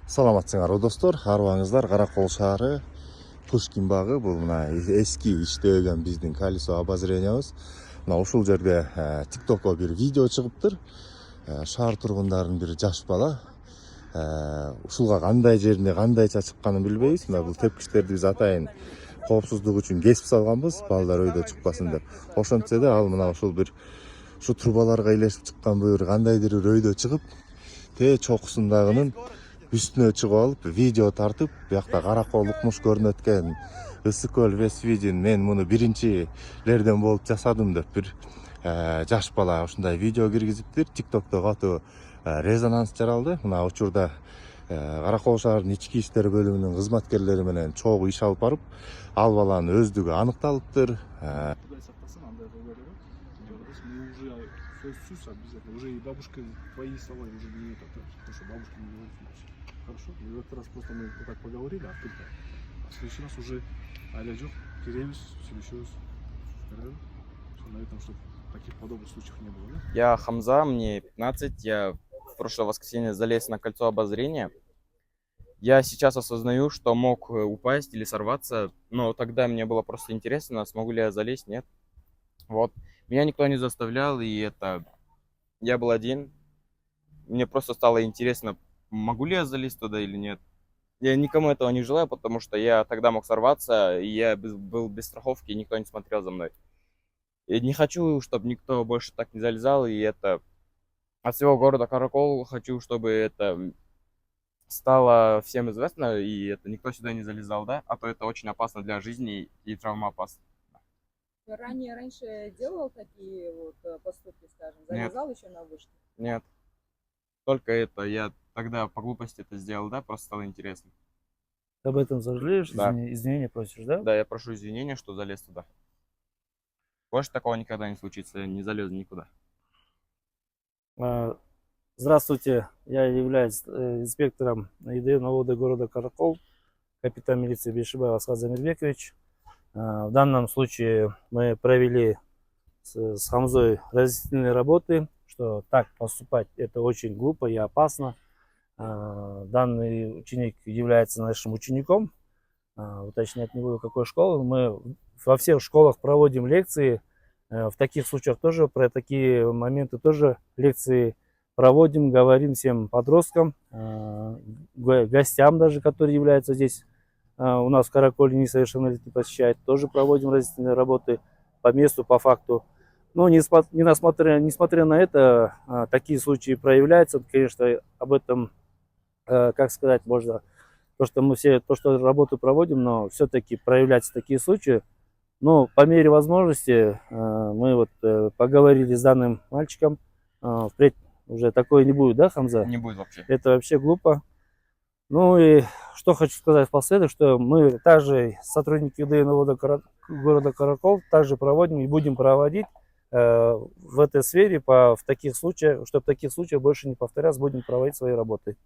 Саламатсыңарбы достор, арыбаңыздар Каракол шаары, Пушкин багы. Бул мына эски иштебеген биздин колесо обозрениябыз. Мына ушул жерде ТикТокко бир видео чыгыптыр. Шаар тургундарынын бир жаш бала ушулга кандай жерине кандайча чыкканын билбейбиз. Мына бул тепкичтерди биз атайын коопсуздук үчүн кесип салганбыз, балдар өйдө чыкпасын деп. Ошентсе да ал мына ушул бир ушу трубаларга илешип чыккан бир кандайдыр бир өйдө чыгып, чокусундагынын үстүнө чыгып алып, видео тартып, биякта Каракол укмуш көрүнөт экен. Ысык көл Вествидин, мен муну биринчилерден болуп жасадым деп бир жаш бала ушундай видео киргизиптир. ТикТокто катуу резонанс жаралды. Мына учурда Каракол шаарынын ички иштер бөлүмүнүн кызматкерлери менен чогуу иш алып барып, ал баланын өздүгү аныкталыптыр. Куда саптасын, андай кылып берет. Мы уже сөзсүз обязательно. Уже и бабушка твои слова уже не это. Потому что бабушка не говорит. Хорошо? И в этот раз просто мы вот так поговорили, открыто. А в следующий раз уже Аляджук, Киреевич, следующий раз. На этом, чтобы таких подобных случаев не было, да? Я Хамза, мне 15, я в прошлое воскресенье залез на кольцо обозрения. Я сейчас осознаю, что мог упасть или сорваться, но тогда мне было просто интересно, смогу ли я залезть, нет. Вот. Меня никто не заставлял, и я был один. Мне просто стало интересно, могу ли я залезть туда или нет. Я никому этого не желаю, потому что я тогда мог сорваться, и я был без страховки, и никто не смотрел за мной. Я не хочу, чтобы никто больше так не залезал, и от всего города Каракол хочу, чтобы это стало всем известно, и никто сюда не залезал, да? А то это очень опасно для жизни и травмоопасно. Раньше делал такие вот поступки, скажем, залезал еще на вышки? Нет. Только я тогда по глупости это сделал, да, просто стало интересно. Ты об этом сожалеешь? Да. Извинения просишь, да? Да, я прошу извинения, что залез туда. Больше такого никогда не случится, я не залезу никуда. Здравствуйте, я являюсь инспектором ИДН города Каракол, капитан милиции Бейшибаев Асхат Замирбекович. В данном случае мы провели с Хамзой разъяснительные работы, что так поступать это очень глупо и опасно. Данный ученик является нашим учеником, уточнять не буду, какой школы. Мы во всех школах проводим лекции, в таких случаях тоже, про такие моменты тоже лекции проводим, говорим всем подросткам, гостям даже, которые являются здесь у нас в Караколе, несовершеннолетний посещает, тоже проводим разъяснительные работы по месту, по факту. Но несмотря на это, такие случаи проявляются. Конечно, об этом, как сказать, можно, что работу проводим, но все-таки проявляются такие случаи. Но по мере возможности мы поговорили с данным мальчиком. Впредь уже такое не будет, да, Хамза? Не будет вообще. Это вообще глупо. Ну и что хочу сказать впоследок, что мы также, сотрудники ИДН города Каракол, также проводим и будем проводить в этой сфере, в таких случаях, чтобы таких случаев больше не повторялось, будем проводить свои работы.